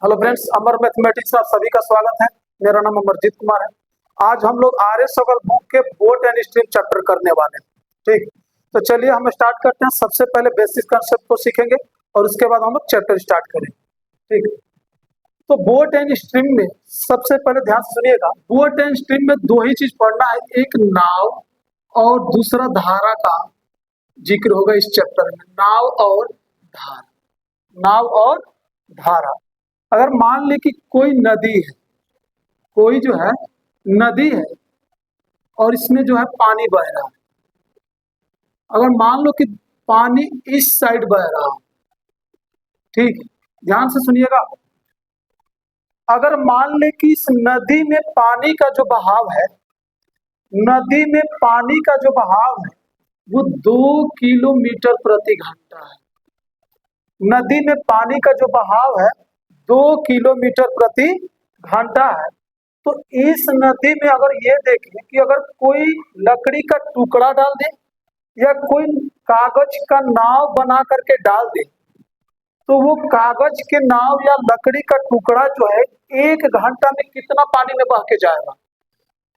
Hello friends, अमर mathematics में आप सभी का स्वागत है। मेरा नाम अमरजीत कुमार है। आज हम लोग आर एस अगर बुक के बोट एंड स्ट्रीम चैप्टर करने वाले हैं। ठीक, तो चलिए हम स्टार्ट करते हैं। सबसे पहले बेसिक कंसेप्ट को सीखेंगे और उसके बाद हम लोग चैप्टर स्टार्ट करेंगे। ठीक, तो बोट एंड स्ट्रीम में सबसे पहले ध्यान से सुनिएगा। बोट एंड स्ट्रीम में दो ही चीज पढ़ना है, एक नाव और दूसरा धारा का जिक्र होगा इस चैप्टर में। नाव और धारा, नाव और धारा। अगर मान ले कि कोई नदी है, कोई जो है नदी है और इसमें जो है पानी बह रहा है। अगर मान लो कि पानी इस साइड बह रहा है, ठीक, ध्यान से सुनिएगा। अगर मान ले कि इस नदी में पानी का जो बहाव है, नदी में पानी का जो बहाव है वो 2 किलोमीटर प्रति घंटा है। नदी में पानी का जो बहाव है 2 किलोमीटर प्रति घंटा है। तो इस नदी में अगर ये देखें कि अगर कोई लकड़ी का टुकड़ा डाल दे या कोई कागज का नाव बना करके डाल दे, तो वो कागज के नाव या लकड़ी का टुकड़ा जो है 1 घंटा में कितना पानी में बह के जाएगा।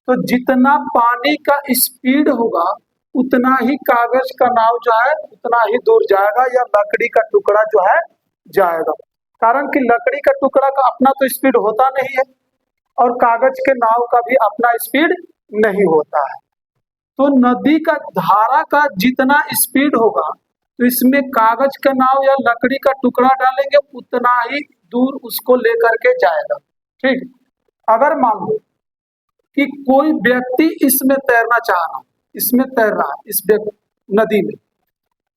तो जितना पानी का स्पीड होगा उतना ही कागज का नाव जो है उतना ही दूर जाएगा या लकड़ी का टुकड़ा जो है जाएगा। कारण कि लकड़ी का टुकड़ा का अपना तो स्पीड होता नहीं है और कागज के नाव का भी अपना स्पीड नहीं होता है। तो नदी का धारा का जितना स्पीड होगा तो इसमें कागज का नाव या लकड़ी का टुकड़ा डालेंगे उतना ही दूर उसको लेकर के जाएगा। ठीक, अगर मान लो कि कोई व्यक्ति इसमें तैरना चाह रहा, इसमें तैर रहा है, इस नदी में,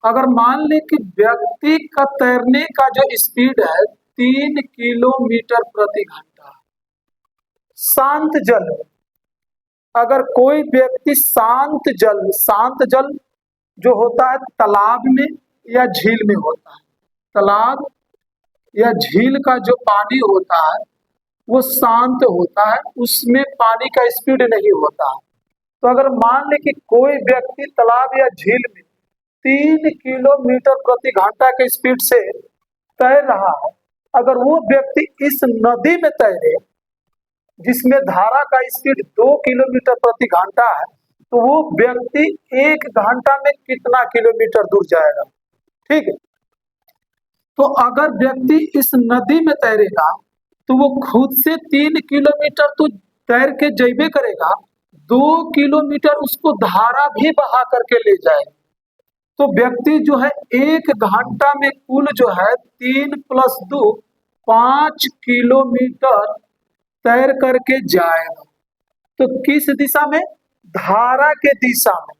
अगर मान ले कि व्यक्ति का तैरने का जो स्पीड है 3 किलोमीटर प्रति घंटा, शांत जल, अगर कोई व्यक्ति शांत जल जो होता है तालाब में या झील में होता है, तालाब या झील का जो पानी होता है वो शांत होता है, उसमें पानी का स्पीड नहीं होता है। तो अगर मान ले कि कोई व्यक्ति तालाब या झील में 3 किलोमीटर प्रति घंटा के स्पीड से तैर रहा है, अगर वो व्यक्ति इस नदी में तैरे जिसमें धारा का स्पीड 2 किलोमीटर प्रति घंटा है, तो वो व्यक्ति 1 घंटा में कितना किलोमीटर दूर जाएगा। ठीक है, तो अगर व्यक्ति इस नदी में तैरेगा तो वो खुद से 3 किलोमीटर तो तैर के जैबे करेगा, 2 किलोमीटर उसको धारा भी बहा करके ले जाएगी। तो व्यक्ति जो है 1 घंटा में कुल जो है 3 + 2 5 किलोमीटर तैर करके जाएगा। तो किस दिशा में? धारा के दिशा में।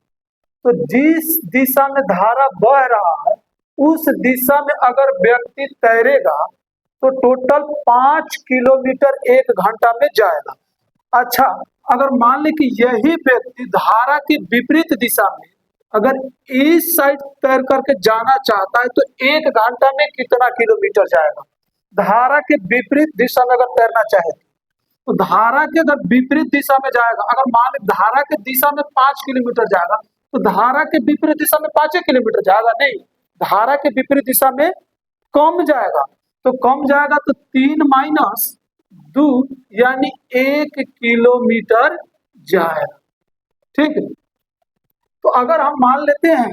तो जिस दिशा में धारा बह रहा है उस दिशा में अगर व्यक्ति तैरेगा तो टोटल 5 किलोमीटर 1 घंटा में जाएगा। अच्छा, अगर मान ले कि यही व्यक्ति धारा की विपरीत दिशा में अगर इस साइड तैर करके जाना चाहता है तो 1 घंटा में कितना किलोमीटर जाएगा। धारा के विपरीत दिशा में अगर तैरना चाहे तो धारा के अगर विपरीत दिशा में जाएगा, अगर मान ले धारा के दिशा में 5 किलोमीटर जाएगा तो धारा के विपरीत दिशा में 5 किलोमीटर जाएगा नहीं, धारा के विपरीत दिशा में कम जाएगा। तो कम जाएगा तो 3 - 2 यानी 1 किलोमीटर जाएगा। ठीक है, तो अगर हम मान लेते हैं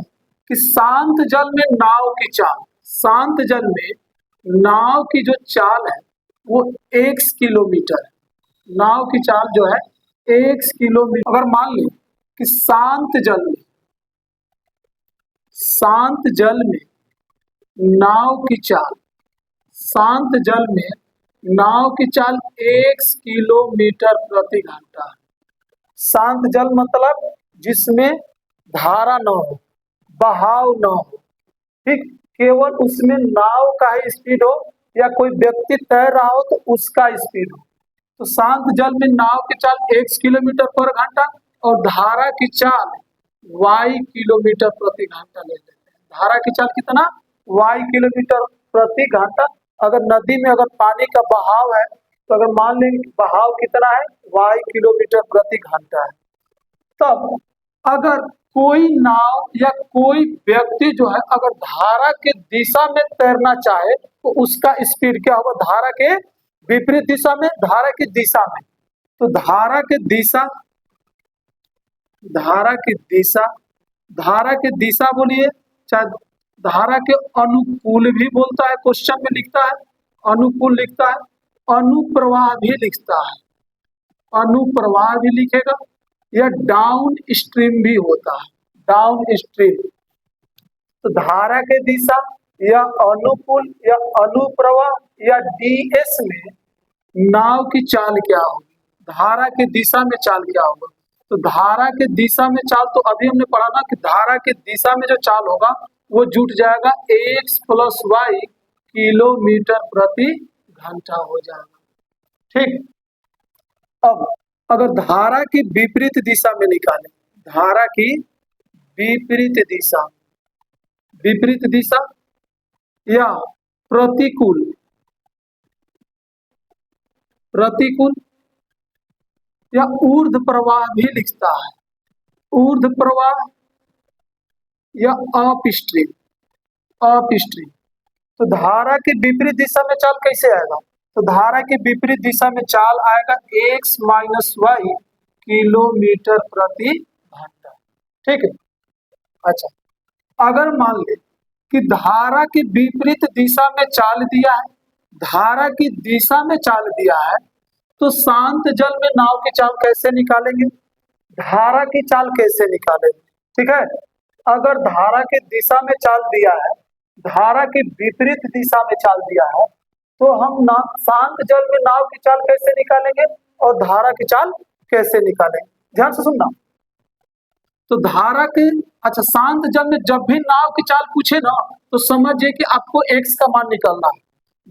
कि शांत जल में नाव की चाल, शांत जल में नाव की जो चाल है वो 1 किलोमीटर है, नाव की चाल जो है 1 किलोमीटर। अगर मान लें कि शांत जल में नाव की चाल, शांत जल में नाव की चाल 1 किलोमीटर प्रति घंटा है। शांत जल मतलब जिसमें धारा न हो, बहाव न हो, ठीक, केवल उसमें नाव का ही स्पीड हो या कोई व्यक्ति तैर रहा हो तो उसका स्पीड हो। तो शांत जल में नाव की चाल 1 किलोमीटर पर घंटा और धारा की चाल y किलोमीटर प्रति घंटा ले लेते हैं। धारा की चाल कितना? y किलोमीटर प्रति घंटा। अगर नदी में अगर पानी का बहाव है तो अगर मान लें बहाव कितना है, y किलोमीटर प्रति घंटा है। तब अगर कोई नाव या कोई व्यक्ति जो है अगर धारा के दिशा में तैरना चाहे तो उसका स्पीड क्या होगा? धारा के विपरीत दिशा में, धारा की दिशा में। तो धारा की दिशा, धारा की दिशा, धारा की दिशा बोलिए, चाहे धारा के अनुकूल भी बोलता है, क्वेश्चन में लिखता है, अनुकूल लिखता है, अनुप्रवाह भी लिखता है, अनुप्रवाह भी लिखेगा, या डाउन स्ट्रीम भी होता है, डाउन स्ट्रीम। तो धारा के दिशा या अनुकूल या अनुप्रवाह या डीएस में नाव की चाल क्या होगी, धारा की दिशा में चाल क्या होगा। तो धारा के दिशा में चाल, तो अभी हमने पढ़ा ना कि धारा की दिशा में जो चाल होगा वो जुट जाएगा x + y किलोमीटर प्रति घंटा हो जाएगा। ठीक, अब अगर धारा की विपरीत दिशा में निकालें, धारा की विपरीत दिशा, विपरीत दिशा या प्रतिकूल, प्रतिकूल या ऊर्ध्व प्रवाह भी लिखता है, ऊर्ध्व प्रवाह या अपस्ट्रीम, अपस्ट्रीम। तो धारा की विपरीत दिशा में चाल कैसे आएगा, तो धारा की विपरीत दिशा में चाल आएगा x - y किलोमीटर प्रति घंटा। ठीक है, अच्छा, अगर मान ले कि धारा की विपरीत दिशा में चाल दिया है, धारा की दिशा में चाल दिया है, तो शांत जल में नाव की चाल कैसे निकालेंगे, धारा की चाल कैसे निकालेंगे। ठीक है, अगर धारा की दिशा में चाल दिया है, धारा की विपरीत दिशा में चाल दिया है, तो हम ना शांत जल में नाव की चाल कैसे निकालेंगे और धारा की चाल कैसे निकालेंगे, ध्यान से सुनना। तो धारा के, अच्छा, शांत जल में जब भी नाव की चाल पूछे ना, तो समझिए कि आपको x का मान निकालना है।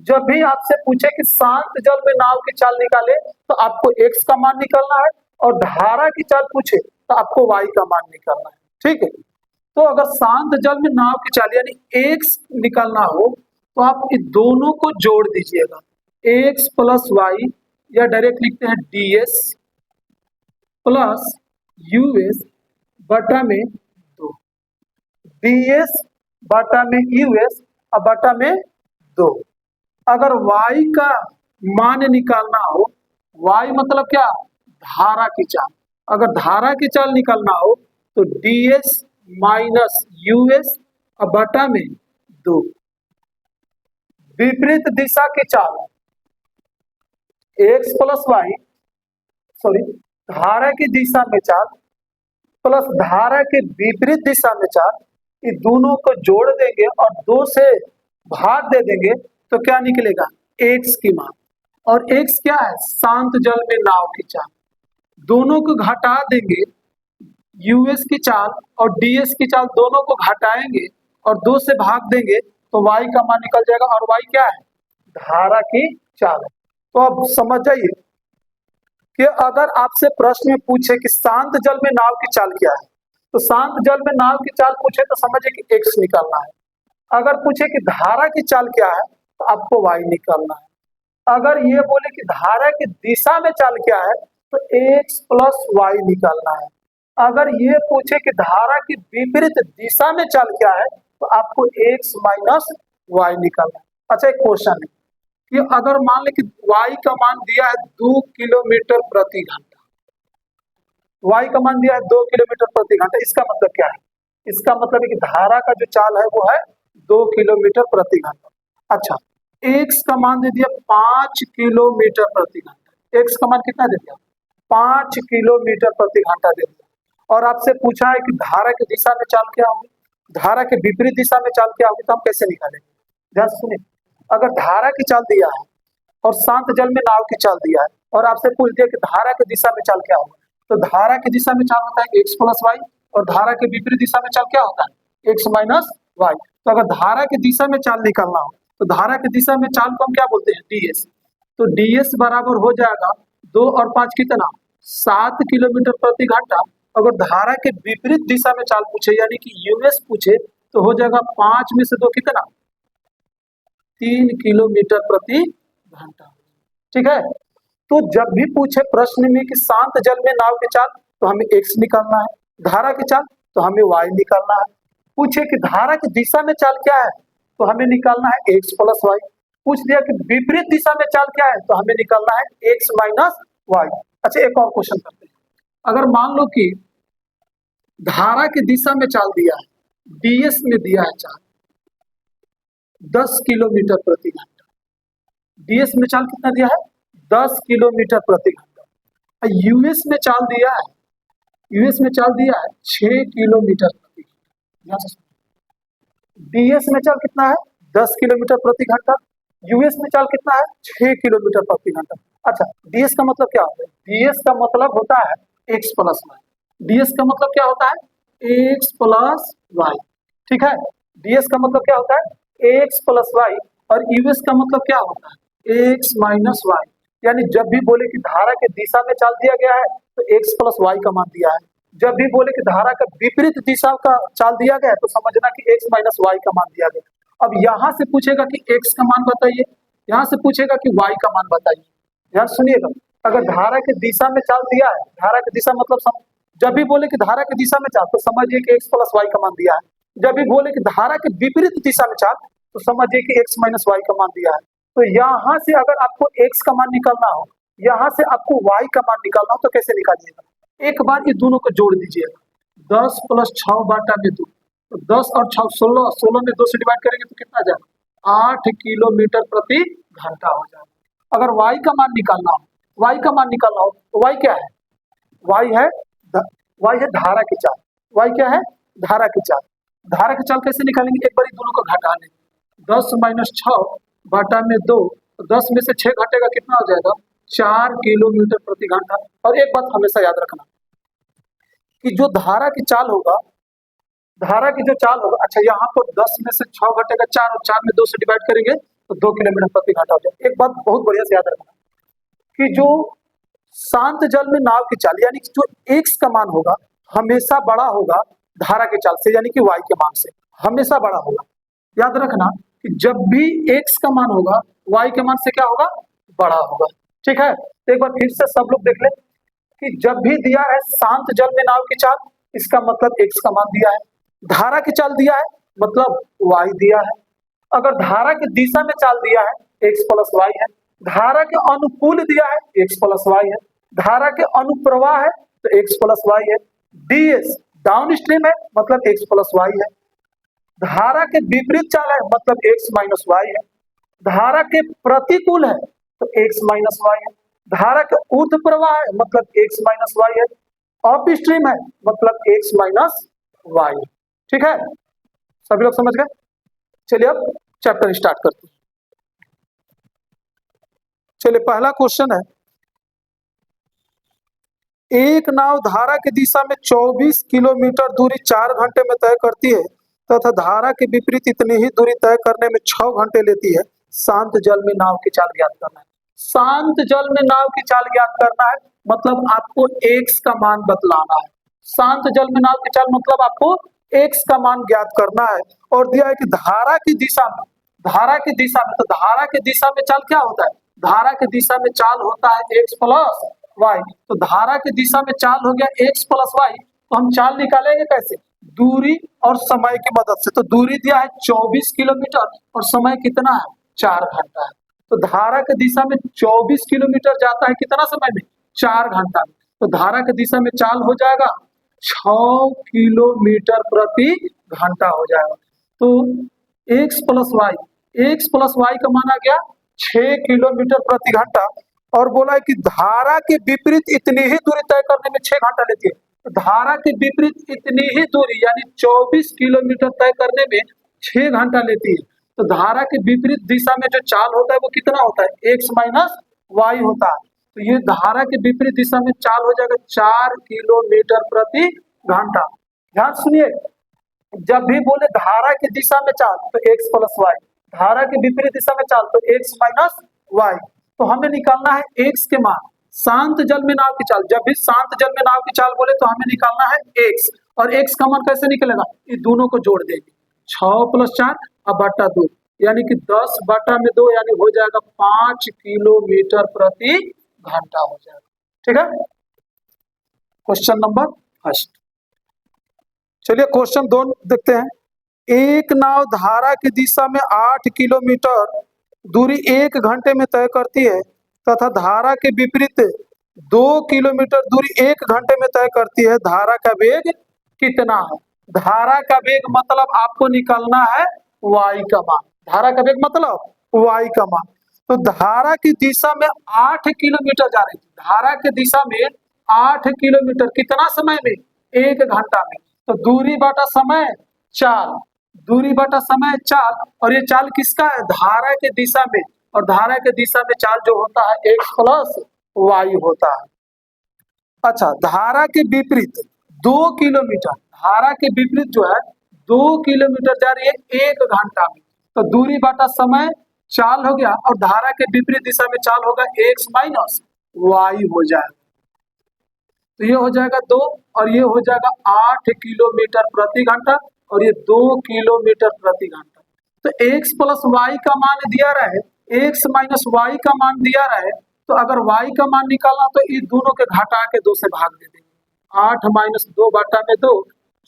जब भी आपसे पूछे कि शांत जल में नाव की चाल निकाले, तो आपको x का मान निकालना है, और धारा की चाल पूछे तो आपको y का मान निकालना है। ठीक है, तो अगर शांत जल में नाव की चाल यानी x निकालना हो, तो आप इन दोनों को जोड़ दीजिएगा, x + y, या डायरेक्ट लिखते हैं ds + us बटा में 2, ds बटा में us और बटा में 2। अगर y का मान निकालना हो, y मतलब क्या, धारा की चाल, अगर धारा की चाल निकालना हो तो ds - us और बटा में 2। विपरीत दिशा की चाल x + y, सॉरी, धारा की दिशा में चाल प्लस धारा के विपरीत दिशा में चाल, ये दोनों को जोड़ देंगे और 2 से भाग दे देंगे, तो क्या निकलेगा, x की मान। और x क्या है, शांत जल में नाव की चाल। दोनों को घटा देंगे, us की चाल और ds की चाल दोनों को घटाएंगे और 2 से भाग देंगे, तो y का मान निकल जाएगा, और y क्या है, धारा की चाल है। तो अब समझ जाइए कि अगर आपसे प्रश्न में पूछे कि शांत जल में नाव की चाल क्या है, तो शांत जल में नाव की चाल पूछे तो समझिए कि x निकालना है। अगर पूछे कि धारा की चाल क्या है, तो आपको y निकालना है। अगर ये बोले कि धारा की दिशा में चाल क्या है, तो x + y निकालना है। अगर ये पूछे कि धारा की विपरीत दिशा में चाल क्या है, तो आपको x - y निकालना है। अच्छा, एक क्वेश्चन है कि अगर मान ले कि y का मान दिया है 2 किलोमीटर प्रति घंटा, y का मान दिया है 2 किलोमीटर प्रति घंटा, इसका मतलब क्या है, इसका मतलब है कि धारा का जो चाल है वो है 2 किलोमीटर प्रति घंटा। अच्छा, x का मान दे दिया 5 किलोमीटर प्रति घंटा, x का मान कितना दे दिया, 5 किलोमीटर प्रति घंटा दे दिया। और आपसे पूछा है कि धारा की दिशा में चाल क्या होगी, धारा के विपरीत दिशा में चाल क्या होगी, तो हम कैसे निकालेंगे, ध्यान सुनिए। अगर धारा की चाल दिया है और शांत जल में नाव की चाल दिया है, और आपसे पूछ दिया कि धारा की दिशा में चाल क्या होगा, तो धारा की दिशा में चाल होता है x + y, और धारा के विपरीत दिशा में चाल क्या होता है, x - y। तो अगर धारा की दिशा में चाल निकालना हो, तो धारा की दिशा में चाल को हम क्या बोलते हैं, ds। तो ds बराबर हो जाएगा 2 और 5 कितना, 7 किलोमीटर प्रति घंटा। अगर धारा के विपरीत दिशा में चाल पूछे यानी कि us पूछे, तो हो जाएगा 5 में से 2 कितना, 3 किलोमीटर प्रति घंटा। ठीक है, तो जब भी पूछे प्रश्न में कि शांत जल में नाव की चाल, तो हमें x निकालना है, धारा की चाल तो हमें y निकालना है। पूछे कि धारा की दिशा में चाल क्या है, तो हमें निकालना है x + y। पूछ दिया कि विपरीत दिशा में चाल क्या है, तो हमें निकालना है x माइनस वाई। अच्छा, एक और क्वेश्चन करते हैं। अगर मान लो कि धारा की दिशा में चाल दिया है, ds में दिया है चाल 10 किलोमीटर प्रति घंटा, ds में चाल कितना दिया है 10 किलोमीटर प्रति घंटा। यूएस में चाल दिया है, यूएस में चाल दिया है 6 किलोमीटर प्रति घंटा। डीएस में चाल कितना है 10 किलोमीटर प्रति घंटा, यूएस में चाल कितना है 6 किलोमीटर प्रति घंटा। अच्छा, डीएस का मतलब क्या होता है, डीएस का मतलब होता है x प्लस वाई। डीएस का मतलब क्या होता है x प्लस वाई, ठीक है। डीएस का मतलब क्या होता है x प्लस वाई, और यूएस का मतलब क्या होता है x माइनस वाई। यानी जब भी बोले कि धारा के दिशा में चाल दिया गया है तो x प्लस वाई का मान दिया है, जब भी बोले कि धारा का विपरीत दिशा का चाल दिया गया है तो समझना कि x माइनस वाई का मान दिया गया। अब यहाँ से पूछेगा कि x का मान बताइए, यहाँ से पूछेगा कि y का मान बताइए। ध्यान सुनिएगा, अगर धारा के दिशा में चाल दिया है, धारा की दिशा मतलब जब भी बोले कि धारा की दिशा में चाल तो समझिए कि x प्लस वाई का मान दिया है। जब भी बोले कि धारा के विपरीत दिशा में चाल तो समझिए कि x माइनस वाई का मान दिया है। तो यहाँ से अगर आपको x का मान निकालना हो, यहाँ से आपको y का मान निकालना हो तो कैसे निकालिएगा, एक बार ये दोनों को जोड़ दीजिएगा। 10 प्लस 6 बाटा में 2, तो 10 और 6 16, 16 में 2 से डिवाइड करेंगे तो कितना आ जाएगा 8 किलोमीटर प्रति घंटा हो जाएगा। अगर y का मान निकालना हो, y का मान निकालना हो तो y क्या है, y है धारा की चाल। y क्या है धारा की चाल। धारा की चाल कैसे निकालेंगे, एक बार दोनों को घटा लेंगे। 10 माइनस 6 बाटा में 2, तो 10 में से 6 घटेगा कितना हो जाएगा 4 किलोमीटर प्रति घंटा। और एक बात हमेशा याद रखना कि जो धारा की चाल होगा, धारा की जो चाल होगा, अच्छा यहाँ पर 10 में से 6 घटेगा 4, और 4 में 2 से डिवाइड करेंगे तो 2 किलोमीटर प्रति घंटा हो जाएगा। एक बात बहुत बढ़िया से याद रखना कि जो शांत जल में नाव की चाल यानी कि जो x का मान होगा हमेशा बड़ा होगा धारा की चाल से, यानी कि y के मान से हमेशा बड़ा होगा। याद रखना कि जब भी x का मान होगा y के मान से क्या होगा बड़ा होगा, ठीक है। तो एक बार फिर से सब लोग देख ले कि जब भी दिया है शांत जल में नाव की चाल, इसका मतलब x का मान दिया है। धारा की चाल दिया है मतलब y दिया है। अगर धारा की दिशा में चाल दिया है x प्लस वाई है, धारा के अनुकूल दिया है x प्लस वाई है, धारा के अनुप्रवाह है तो x प्लस वाई है। ds डाउन स्ट्रीम है मतलब x प्लस वाई है। धारा के विपरीत चाल है मतलब x माइनस वाई है। धारा के प्रतिकूल है तो x माइनस वाई है। धारा के ऊर्ध्व प्रवाह है मतलब x माइनस वाई है। अप स्ट्रीम है मतलब x माइनस वाई, ठीक है। सभी लोग समझ गए। चलिए अब चैप्टर स्टार्ट करते हैं। चलिए पहला क्वेश्चन है, एक नाव धारा की दिशा में 24 किलोमीटर दूरी 4 घंटे में तय करती है तथा धारा के विपरीत इतनी ही दूरी तय करने में 6 घंटे लेती है। शांत जल में नाव की चाल ज्ञात करना है। शांत जल में नाव की चाल ज्ञात करना है मतलब आपको x का मान बतलाना है। शांत जल में नाव की चाल मतलब आपको x का मान ज्ञात करना है। और दिया है कि धारा की दिशा में, धारा की दिशा में, तो धारा की दिशा में चाल क्या होता है, धारा की दिशा में चाल होता है x प्लस वाई। तो धारा की दिशा में चाल हो गया x प्लस वाई, तो हम चाल निकालेंगे कैसे, दूरी और समय की मदद से। तो दूरी दिया है 24 किलोमीटर और समय कितना है 4 घंटा है। तो धारा की दिशा में 24 किलोमीटर जाता है कितना समय में 4 घंटा में। तो धारा की दिशा में चाल हो जाएगा 6 किलोमीटर प्रति घंटा हो जाएगा। तो x प्लस वाई का मान आ गया 6 किलोमीटर प्रति घंटा। और बोला है कि धारा के विपरीत इतनी ही दूरी तय करने में 6 घंटा लेती है। तो धारा के विपरीत इतनी ही दूरी यानी 24 किलोमीटर तय करने में 6 घंटा लेती है। तो धारा के विपरीत दिशा में जो चाल होता है वो कितना होता है x माइनस वाई होता है। तो ये धारा के विपरीत दिशा में चाल हो जाएगा 4 किलोमीटर प्रति घंटा। ध्यान सुनिए, जब भी बोले धारा की दिशा में चाल तो x प्लस वाई, धारा के विपरीत दिशा में चाल तो x माइनस वाई। तो हमें निकालना है x के मान। शांत जल में नाव की चाल, जब भी शांत जल में नाव की चाल बोले तो हमें निकालना है x। और x का मान कैसे निकलेगा, ये दोनों को जोड़ देंगे 6 प्लस 4 अब बटा 2 यानी कि 10 बटा में 2 यानी हो जाएगा 5 किलोमीटर प्रति घंटा हो जाएगा, ठीक है। Question number first. चलिए क्वेश्चन 2 देखते हैं। एक नाव धारा की दिशा में 8 किलोमीटर दूरी 1 घंटे में तय करती है तथा धारा के विपरीत 2 किलोमीटर दूरी 1 घंटे में तय करती है, धारा का वेग कितना है? धारा का वेग मतलब आपको निकालना है y का मान। धारा का वेग मतलब y का मान। तो धारा की दिशा में 8 किलोमीटर जा रही थी, धारा की दिशा में 8 किलोमीटर कितना समय में? 1 घंटा में। तो दूरी बटा समय चाल, दूरी बटा समय चाल, और ये चाल किसका है? धारा के दिशा में, और धारा के दिशा में चाल जो होता है x प्लस y होता है। अच्छा, धारा के विपरीत 2 किलोमीटर, धारा के विपरीत जो है 2 किलोमीटर जा रही है 1 घंटा में। तो दूरी बटा समय चाल हो गया, और धारा के विपरीत दिशा में चाल होगा x माइनस y हो जाएगा। तो ये हो जाएगा 2, और ये हो जाएगा 8 किलोमीटर प्रति घंटा, और ये 2 किलोमीटर प्रति घंटा। तो x प्लस y का मान दिया रहे, x माइनस y का मान दिया रहे, तो अगर y का मान निकालना तो इन दोनों के घटा के 2 से भाग दे देंगे। 8 माइनस 2 बटा में 2,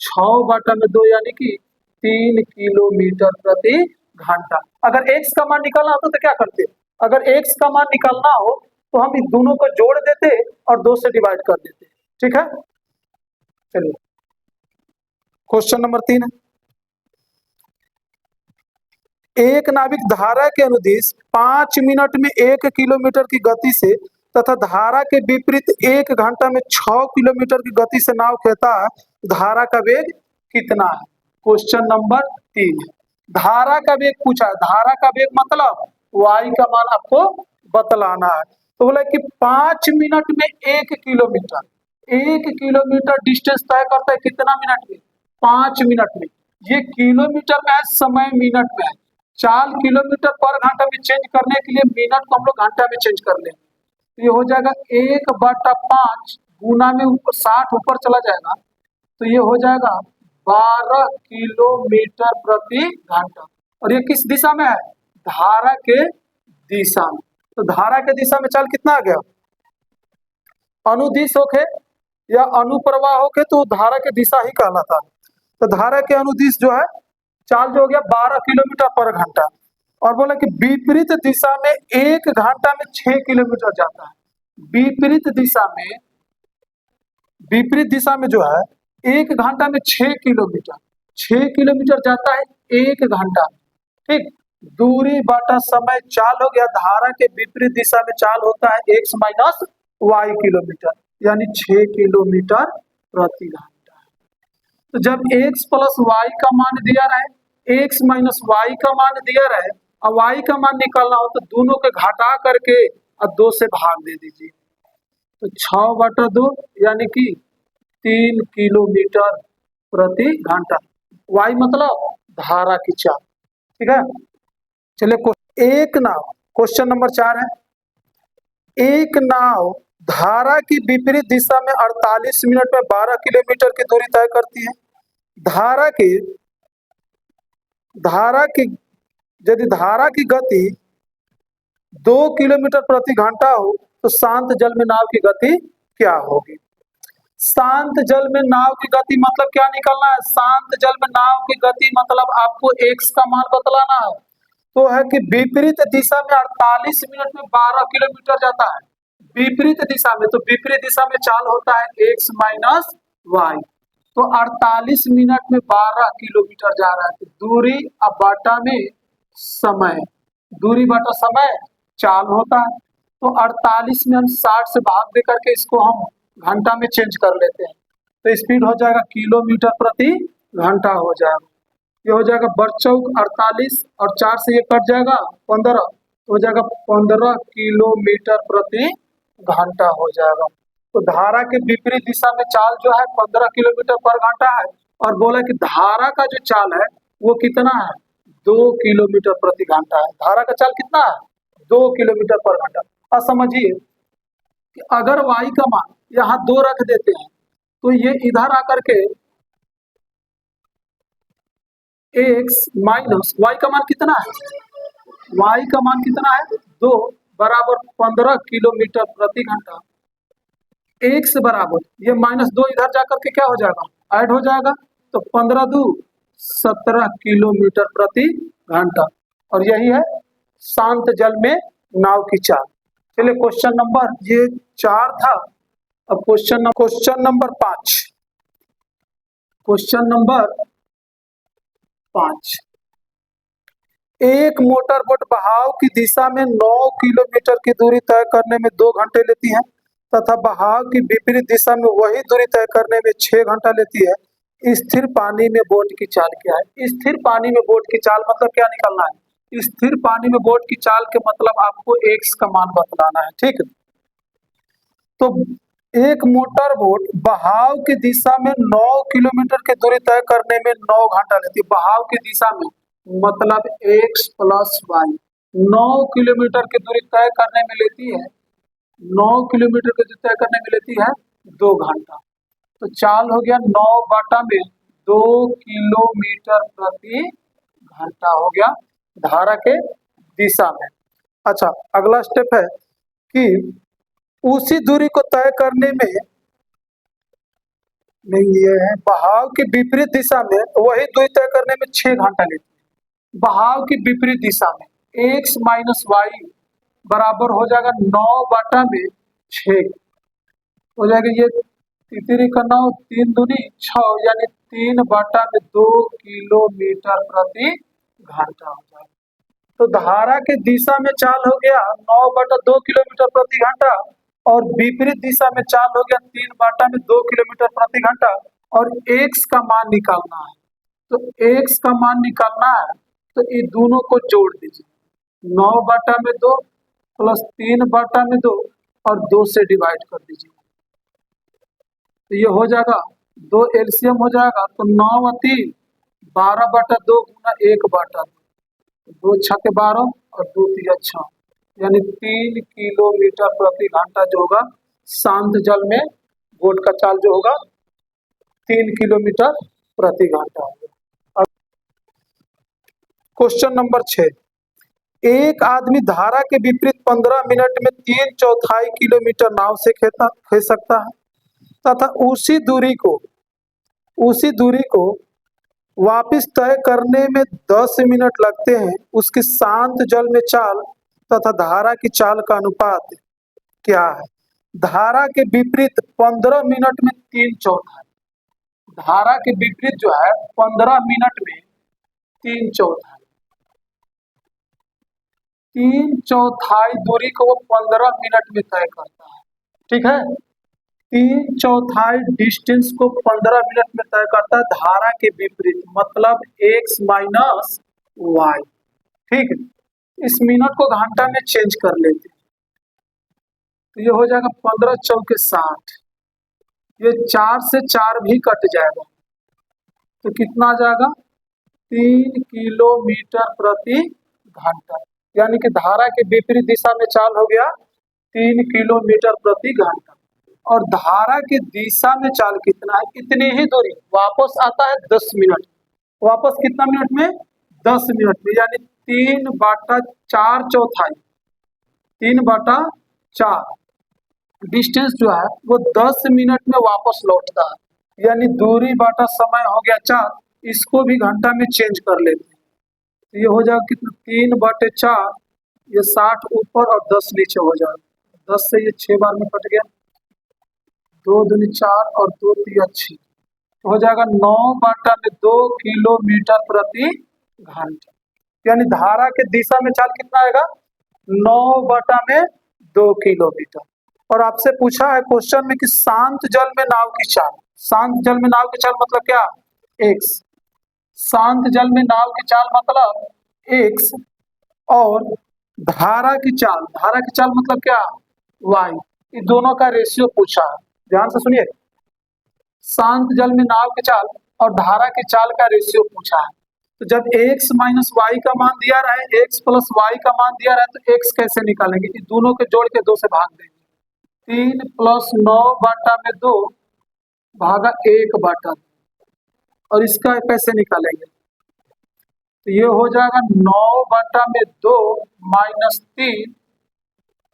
6 बटा में 2, यानी कि 3 किलोमीटर प्रति घंटा। अगर x का मान निकालना होता तो क्या करते? अगर x का मान निकालना हो तो हम इन दोनों को जोड़ देते और 2 से डिवाइड कर देते। ठीक है, चलिए क्वेश्चन नंबर 3 है। एक नाविक धारा के अनुदिश 5 मिनट में 1 किलोमीटर की गति से तथा धारा के विपरीत 1 घंटा में 6 किलोमीटर की गति से नाव खेता है, धारा का वेग कितना है? क्वेश्चन नंबर 3 है। धारा का वेग पूछा है, धारा का वेग मतलब y का मान आपको बतलाना है। तो बोला कि 5 मिनट में 1 किलोमीटर, 1 किलोमीटर डिस्टेंस तय करता है कितना मिनट में? 5 मिनट में। ये किलोमीटर में है, समय मिनट में है। चाल किलोमीटर पर घंटा में चेंज करने के लिए मिनट को हम लोग घंटा में चेंज कर लेंगे। तो ये हो जाएगा 1/5 गुना में 60 ऊपर चला जाएगा, तो ये हो जाएगा 12 किलोमीटर प्रति घंटा। और ये किस दिशा में है? धारा के दिशा में। तो धारा के दिशा में चाल कितना आ गया? अनुदिश होके या अनुप्रवाह होके तो धारा के दिशा ही कहलाता है। तो धारा के अनुदिश जो है चाल जो हो गया 12 किलोमीटर पर घंटा, और बोला कि विपरीत दिशा में 1 घंटा में 6 किलोमीटर जाता है। विपरीत दिशा में जो है 1 घंटा में 6 किलोमीटर जाता है 1 घंटा में। ठीक, दूरी बटा समय चाल हो गया, धारा के विपरीत दिशा में चाल होता है x माइनस y किलोमीटर, यानी 6 किलोमीटर प्रति घंटा। तो जब x प्लस y का मान दिया रहे, x माइनस y का मान दिया रहे, और y का मान निकालना हो तो दोनों के घटा करके और 2 से भाग दे दीजिए। तो 6/2 यानी कि 3 किलोमीटर प्रति घंटा। y मतलब धारा की चाल। ठीक है, चलिए एक नाव, क्वेश्चन नंबर 4 है। एक नाव धारा की विपरीत दिशा में 48 मिनट में 12 किलोमीटर की दूरी तय करती है। यदि धारा की गति 2 किलोमीटर प्रति घंटा हो तो शांत जल में नाव की गति क्या होगी? शांत जल में नाव की गति मतलब क्या निकलना है? शांत जल में नाव की गति मतलब आपको x का मान बतलाना है। तो है कि विपरीत दिशा में 48 मिनट में 12 किलोमीटर जाता है, विपरीत दिशा में। तो विपरीत दिशा में चाल होता है x माइनस y। तो 48 मिनट में 12 किलोमीटर जा रहा है। तो दूरी अब बाटा में समय, दूरी बाटा समय चाल होता है। तो 48 में हम 60 से भाग दे करके इसको हम घंटा में चेंज कर लेते हैं, तो स्पीड हो जाएगा किलोमीटर प्रति घंटा हो जाएगा। ये हो जाएगा बरचौक 48 और 4 से ये कट जाएगा 15, हो जाएगा 15 किलोमीटर प्रति घंटा हो जाएगा। तो धारा के विपरीत दिशा में चाल जो है 15 किलोमीटर पर घंटा है, और बोला कि धारा का जो चाल है वो कितना है? 2 किलोमीटर प्रति घंटा है। धारा का चाल कितना है? 2 किलोमीटर पर घंटा। अब समझिए कि अगर y का मान यहाँ 2 रख देते हैं तो ये इधर आकर के x माइनस y का मान कितना है? y का मान कितना है? 2 बराबर 15 किलोमीटर प्रति घंटा। x बराबर ये -2 इधर जाकर के क्या हो जाएगा? ऐड हो जाएगा। तो 15 2 17 किलोमीटर प्रति घंटा, और यही है शांत जल में नाव की चाल। चलिए क्वेश्चन नंबर ये 4 था। अब क्वेश्चन नंबर 5। क्वेश्चन नंबर 5, एक मोटर बोट बहाव की दिशा में 9 किलोमीटर की दूरी तय करने में 2 घंटे लेती है तथा बहाव की विपरीत दिशा में वही दूरी तय करने में 6 घंटा लेती है। स्थिर पानी में बोट की चाल क्या है? स्थिर पानी में बोट की चाल मतलब क्या निकालना है? स्थिर पानी में बोट की चाल के मतलब आपको x का मान बतलाना है, ठीक है। तो एक मोटर बोट बहाव की दिशा में 9 किलोमीटर की दूरी तय करने में 9 घंटा लेती है। बहाव की दिशा में मतलब x प्लस वाई 9 किलोमीटर की दूरी तय करने में लेती है, 9 किलोमीटर की दूरी तय करने में लेती है 2 घंटा। तो चाल हो गया 9 बटा में 2 किलोमीटर प्रति घंटा हो गया धारा के दिशा में। अच्छा, अगला स्टेप है कि उसी दूरी को तय करने में नहीं, ये है बहाव की विपरीत दिशा में वही दूरी तय करने में 6 घंटा लेती है। बहाव की विपरीत दिशा में x माइनस वाई बराबर हो जाएगा 9 बटा में 6 हो जाएगा, ये तितरी का 9 3 दूनी 6 यानी 3 बटा में 2 किलोमीटर प्रति घंटा हो जाएगा। तो धारा के दिशा में चाल हो गया 9 बटा 2 किलोमीटर प्रति घंटा और विपरीत दिशा में चाल हो गया 3 बटा में 2 किलोमीटर प्रति घंटा और x का मान निकालना है। तो x का मान निकालना है तो ये दोनों को जोड़ दीजिए, 9 बटा में 2 प्लस 3 बटा में 2 और 2 से डिवाइड कर दीजिए। तो ये हो जाएगा 2 एलसीएम हो जाएगा, तो 9 और 3 12 बटा 2 गुना 1 बटा 2 6 12 और 2 3 6 यानी 3 किलोमीटर प्रति घंटा जो होगा शांत जल में बोट का चाल जो होगा 3 किलोमीटर प्रति घंटा होगा। क्वेश्चन नंबर 6, एक आदमी धारा के विपरीत 15 मिनट में 3/4 किलोमीटर नाव से खींच सकता है तथा उसी दूरी को वापस तय करने में 10 मिनट लगते हैं। उसकी शांत जल में चाल तथा धारा की चाल का अनुपात क्या है? धारा के विपरीत 15 मिनट में 3/4, धारा के विपरीत जो है 15 मिनट में 3/4, 3/4 दूरी को वो 15 मिनट में तय करता है, ठीक है। 3/4 डिस्टेंस को 15 मिनट में तय करता है धारा के विपरीत मतलब x माइनस वाई, ठीक है। इस मिनट को घंटा में चेंज कर लेते हैं तो ये हो जाएगा 15 चौके 60, ये 4 से 4 भी कट जाएगा तो कितना आ जाएगा 3 किलोमीटर प्रति घंटा, यानी कि धारा के विपरीत दिशा में चाल हो गया 3 किलोमीटर प्रति घंटा और धारा की दिशा में चाल कितना है, इतनी ही दूरी वापस आता है 10 मिनट, वापस कितना मिनट में 10 मिनट में, यानी 3 बटा 4/4, 3 बटा 4 डिस्टेंस जो है वो 10 मिनट में वापस लौटता है, यानी दूरी बटा समय हो गया 4, इसको भी घंटा में चेंज कर लेते हैं तो ये हो जाएगा कितना 3 बटे 4, ये 60 ऊपर और 10 नीचे हो जाएगा, 10 से ये 6 बार में कट गया, 2 दूनी 4 और 2 3 6 हो जाएगा 9 बटा में 2 किलोमीटर प्रति घंटा, यानी धारा के दिशा में चाल कितना आएगा 9 बटा में 2 किलोमीटर। और आपसे पूछा है क्वेश्चन में कि शांत जल में नाव की चाल, शांत जल में नाव की चाल मतलब क्या x, शांत जल में नाव की चाल मतलब x और धारा की चाल मतलब क्या y, इन दोनों का रेशियो पूछा है, ध्यान से सुनिए। शांत जल में नाव की चाल और धारा की चाल का रेशियो पूछा है, तो जब x माइनस वाई का मान दिया रहा है, x प्लस वाई का मान दिया रहा है तो x कैसे निकालेंगे, इन दोनों के जोड़ के 2 से भाग देंगे, 3 प्लस 9 बटा में 2 भागा 1 बटा, और इसका कैसे निकालेंगे तो ये हो जाएगा 9 बटा में 2 माइनस 3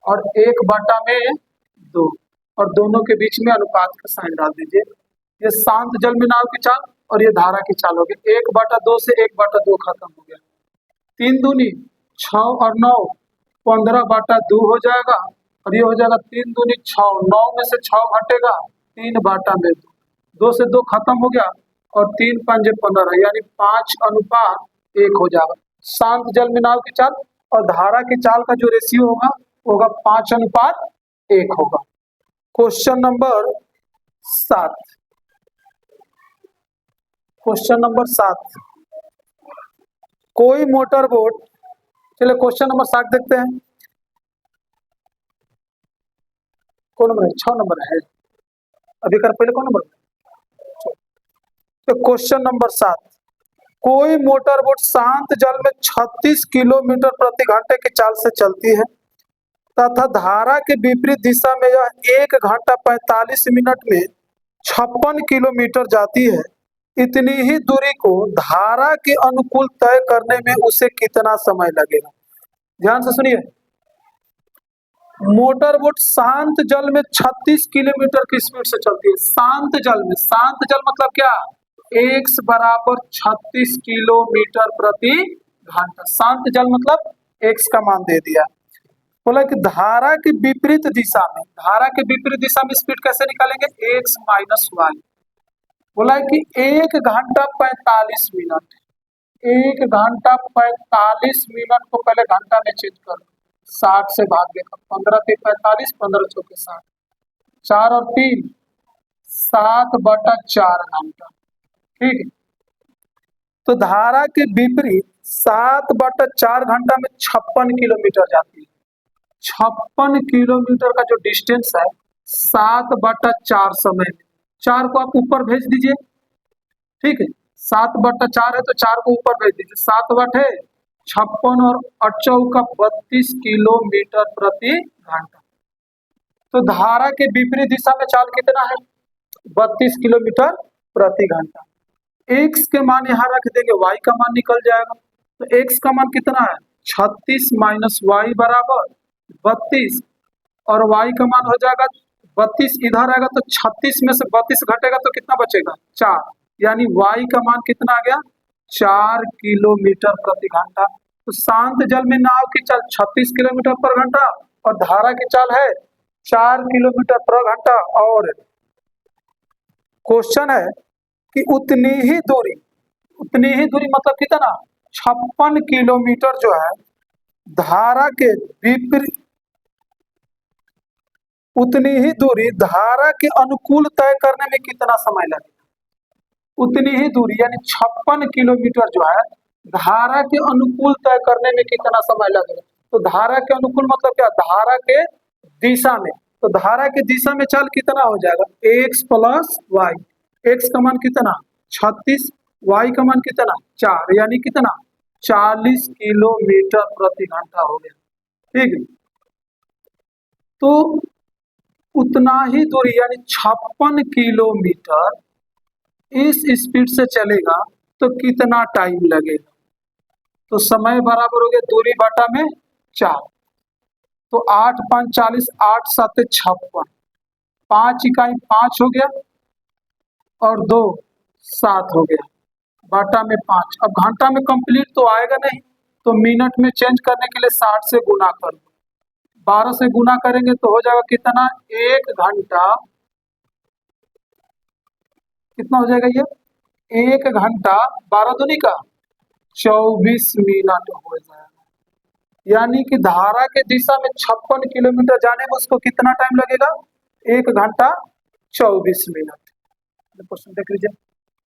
और 1 बटा में 2 और दोनों के बीच में अनुपात का साइन डाल दीजिए। ये शांत जल में नाव की चाल और ये धारा की चाल हो गई, 1 बटा 2 से 1 बटा 2 खत्म हो गया, 3 दूनी 6 और 9, 15/2 हो जाएगा, और ये हो जाएगा 3 दूनी 6, 9 में से 6 घटेगा, 3/2, 2 से 2 खत्म हो गया, और 3 पंजे 15, यानी 5:1 हो जाएगा। शांत जल में नाव की चाल और धारा की चाल का जो रेशियो होगा वो होगा 5:1 होगा। क्वेश्चन नंबर 7, क्वेश्चन नंबर 7, कोई मोटर बोट, चलिए क्वेश्चन नंबर 7 देखते हैं। कौन नंबर है? 6 नंबर है, अभी कर पहले कौन नंबर है? तो क्वेश्चन नंबर 7, कोई मोटर बोट शांत जल में 36 किलोमीटर प्रति घंटे की चाल से चलती है तथा धारा के विपरीत दिशा में यह 1 घंटा 45 मिनट में 56 किलोमीटर जाती है। इतनी ही दूरी को धारा के अनुकूल तय करने में उसे कितना समय लगेगा? ध्यान से सुनिए, मोटर बोट शांत जल में 36 किलोमीटर की स्पीड से चलती है। शांत जल में, शांत जल मतलब क्या? x बराबर 36 किलोमीटर प्रति घंटा। शांत जल मतलब x का मान दे दिया। बोला कि धारा के विपरीत दिशा में, धारा के विपरीत दिशा में स्पीड कैसे निकालेंगे? x minus y. बोला है कि 1 घंटा 45 मिनट, 1 घंटा 45 मिनट को पहले घंटा में चेंज कर, 60 से भाग देगा, 15 के 45, 15 चौके 60, 4 और 3 7/4 घंटा। ठीक है, तो धारा के विपरीत 7/4 घंटा में 56 किलोमीटर जाती है। 56 किलोमीटर का जो डिस्टेंस है 7/4 समय, 4 को आप ऊपर भेज दीजिए। ठीक है, 7/4 है तो 4 को ऊपर भेज दीजिए, 7/8 है 56 और 8 का 32 किलोमीटर प्रति घंटा। तो धारा के विपरीत दिशा में चाल कितना है? 32 किलोमीटर प्रति घंटा। x के मान यहाँ रख देंगे, y का मान निकल जाएगा। तो x का मान कितना है? 36 माइनस वाई बराबर 32, और y का मान हो जाएगा 32, इधर आएगा तो 36 में से 32 घटेगा तो कितना बचेगा? 4, यानी y का मान कितना आ गया? 4 किलोमीटर प्रति घंटा। तो शांत जल में नाव की चाल 36 किलोमीटर पर घंटा और धारा की चाल है 4 किलोमीटर पर घंटा। और क्वेश्चन है कि उतनी ही दूरी मतलब कितना? 56 किलोमीटर जो है धारा के विपरीत, उतनी ही दूरी धारा के अनुकूल तय करने में कितना समय लगेगा? उतनी ही दूरी यानी 56 किलोमीटर जो है धारा के अनुकूल तय करने में कितना समय लगेगा? तो धारा के अनुकूल मतलब क्या? धारा के दिशा में। तो धारा के दिशा में चाल कितना हो जाएगा? x plus Y. x का मान कितना? 36, y का मान कितना? 4, यानी कितना? 40 किलोमीटर प्रति घंटा हो गया। ठीक है, तो उतना ही दूरी यानी 56 किलोमीटर इस स्पीड से चलेगा तो कितना टाइम लगेगा? तो समय बराबर हो गया दूरी बटा में 4। तो 8 5 40, 8 7 56, 5 इकाई 5 हो गया और 2 7 हो गया, बटा में 5। अब घंटा में कंप्लीट तो आएगा नहीं, तो मिनट में चेंज करने के लिए 60 से गुना कर दो। 12 से गुना करेंगे तो हो जाएगा कितना? 1 घंटा, कितना हो जाएगा ये? 1 घंटा 12 दूनी का 24 मिनट हो जाएगा। यानी कि धारा के दिशा में 56 किलोमीटर जाने में उसको कितना टाइम लगेगा? 1 घंटा 24 मिनट। क्वेश्चन देख लीजिए।